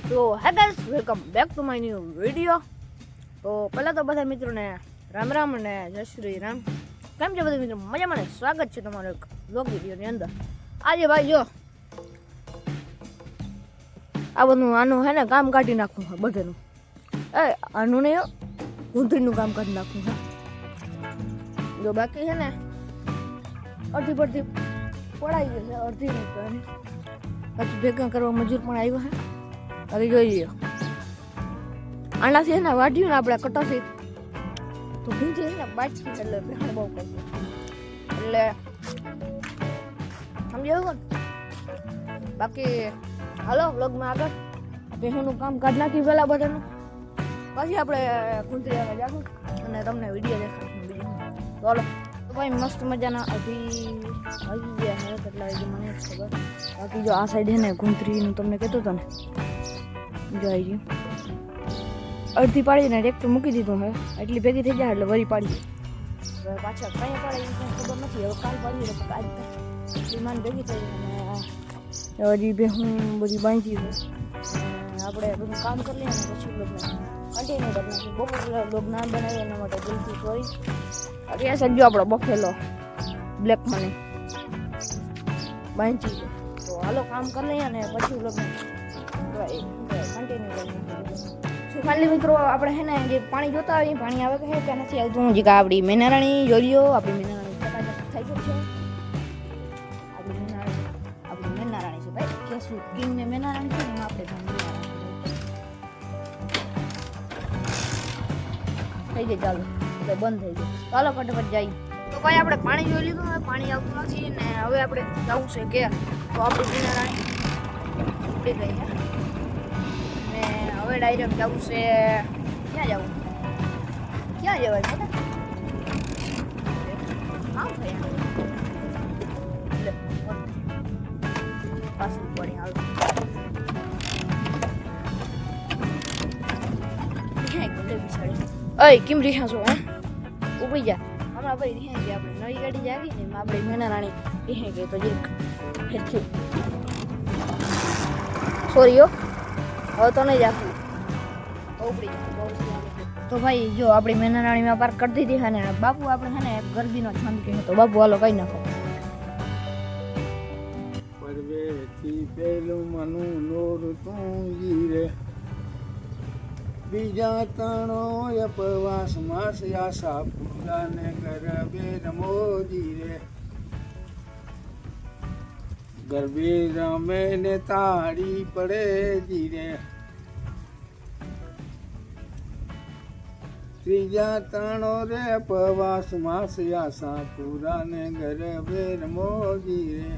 તો હે guys, welcome back to my new video. તો પહેલાં તો બધા મિત્રોને રામ રામ અને જય શ્રી રામ. કેમ છે બધા મિત્રો? મજામાં ને? સ્વાગત છે તમારો એક વ્લોગ વિડીયોની અંદર. આજે ભાઈ જો આ બધું આનું હે ને કામ કાઢી નાખવું છે બધાનું. આનું નહીં, ગુંથણીનું કામ કાઢી નાખવું છે. જો બાકી છે ને અડધી પડધી પડાઈ ગઈ છે, અડધી નહીં. પછી ભેગા કરવા મજૂર પણ આવ્યો છે. બાકી જોઈ લ્યો, આનાથી છે ને વાઢ્યું ને આપણે કટાથી તો ભીંજી છે ને બાચકી એટલે બેહાણ બહુ કરીએ એટલે સમજાયું ને. બાકી હાલો વ્લોગમાં આગળ ભેહુંનું કામ કાઢી નાખ્યું પહેલાં બધાનું, પછી આપણે કુંતરીયામાં જાશું અને તમને વિડીયો દેખાડશું બીજું. તો હાલો તો ભાઈ મસ્ત મજાના હજી ગયા હે કેટલા હજી મને જ ખબર. બાકી જો આ સાઈડ છે ને કુંતરીનું તમને કહેતો હતો ને, જો આવી ગયું અડધી પાડીને ટ્રેક્ટર મૂકી દીધું હવે એટલી ભેગી થઈ જાય એટલે વરી પાડીએ. હવે પાછા કંઈ પાડે એ ખબર નથી. હવે કાલ પાડીએ તો આજ એટલી માન ભેગી થઈ જાય. હજી બે હું બધી બાંધી છે. આપણે બધું કામ કરી લઈએ ને પછી બ્લોગને કન્ટિન્યુ કરી નાખીએ. બહુ બ્લોગ ના બનાવીએ એના માટે જલ્દી સોરી. અત્યારે સાહેબ જો આપણો બફેલો બ્લેક મને બાંધી છે. તો હાલો કામ કરી લઈએ ને પછી બ્લોગને કન્ટિન્યુ કરી નાખીએ. ખાલી મિત્રો આપણે હે ને જે પાણી જોતા હોય પાણી આવે કે કે નથી આવતું. જે આપણી મેનારાણી જોઈઓ, આપણી મેનારાણી ચકાચક થઈ ગયું છે. આપણી મેનારાણી છે ભાઈ, કે શું કિંગ ને મેનારાણી છે ને આપણે થઈ જાય. ચાલો એટલે બંધ થઈ જાય. ચાલો ફટાફટ જઈએ. તો ભાઈ આપણે પાણી જોઈ લીધું, હવે પાણી આવતું નથી ને હવે આપણે જવું છે કે તો આપણી મેનારાણી ઉડી ગઈ છે. હવે ડાયરેક્ટ જવું છે ક્યાં જવું, ક્યાં જવાય ખબર હા ભાઈ પાછું પડી હાલ અય કેમ રીહા છો હે ઉભી જા. હમણાં ભાઈ રીહા ગઈ આપણે નવી ગાડી જ આવી ને આપણે મેનારાણી રીહા ગઈ તો જીક હેઠી સોરી હો હવે તો નહીં જાખું. તો ભાઈ જો આપણી મેનારાણીમાં પાર્ક કરી દીધી છે ને બાપુ આપણે છે ને ગરબીનો છંદ કહે તો બાપુ હાલો કઈ નાખો. પરવેથી પેલું મનું નોર તું રે બીજા તણો અપવાસ માસ આશા પૂરા ને ગરબે રમોજી રે ગરબે રમે ને તાળી પડે જી રે ત્રીજા તણો રે પવાસ માસ આશા પૂરા ને ગરબે રમોજી રે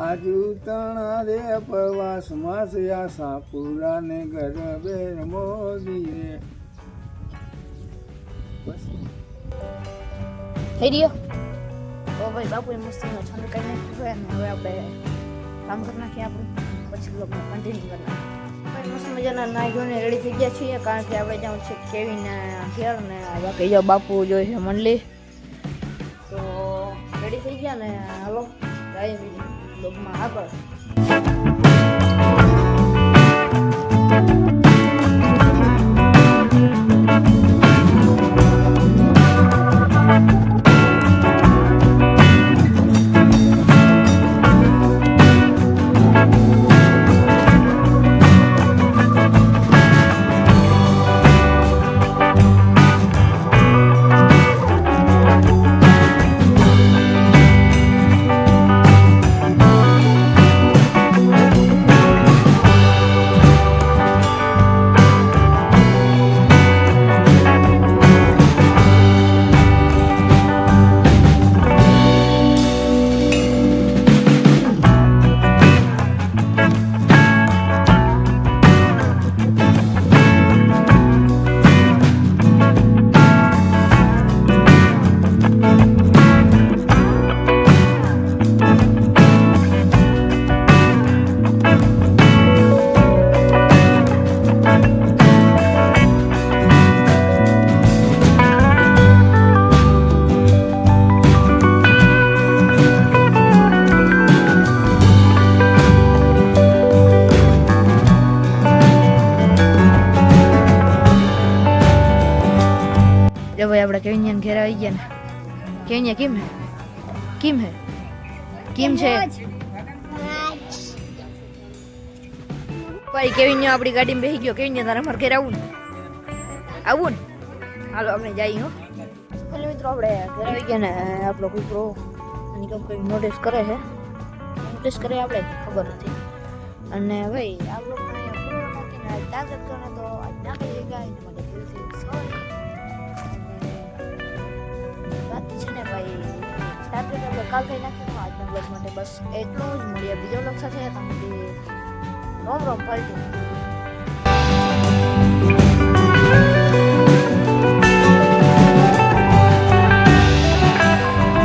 આજુ તણા રે પવાસ માસ આશા પૂરા ને ગરબે રમોજી રે. થઈ રહ્યો તો ભાઈ બાપુએ મસ્તીનો છંદ કરી નાખ્યું છે ને હવે આપણે કામ કરી નાખીએ. આપણું પછી બ્લોગને કન્ટિન્યુ કરી નાખીએ. મસ્ત મજાના નાઈ ધોઈને રેડી થઈ ગયા છીએ કારણ કે આપણે જવું છે કેવીને ઘેર ને બાકી જો બાપુ જોઈએ છે મંડલી. તો રેડી થઈ ગયા ને હાલો જઈએ બીજી બ્લોગમાં આગળ. કેવિનિયન ઘેર આવી ગયા ને કેવિનિયા કેમ હે કેમ છે ભાઈ કેવિનિયા આપણી ગાડીમાં બેસી ગયો કેવિનિયા તારે અમારે ઘેર આવું ને હાલો આપણે જઈએ હો એટલે મિત્રો આપણે ઘરે આવી ગયા ને આપણો કૂતરો એની કંઈક નોટિસ કરે છે આપણે ખબર નથી અને ભાઈ આ લોકોને પૂરો નાખીને ટાર્ગેટ કરે તો નાખી ગયા એના માટે દિલથી સોરી બાકી છે ને ભાઈ ટાર્ગેટ આપણે કાલ થઈ નાખ્યું આજના બ્લોગ માટે બસ એટલું જ મળીએ બીજો બ્લોગ સાથે તમને રોમ પાર્ટી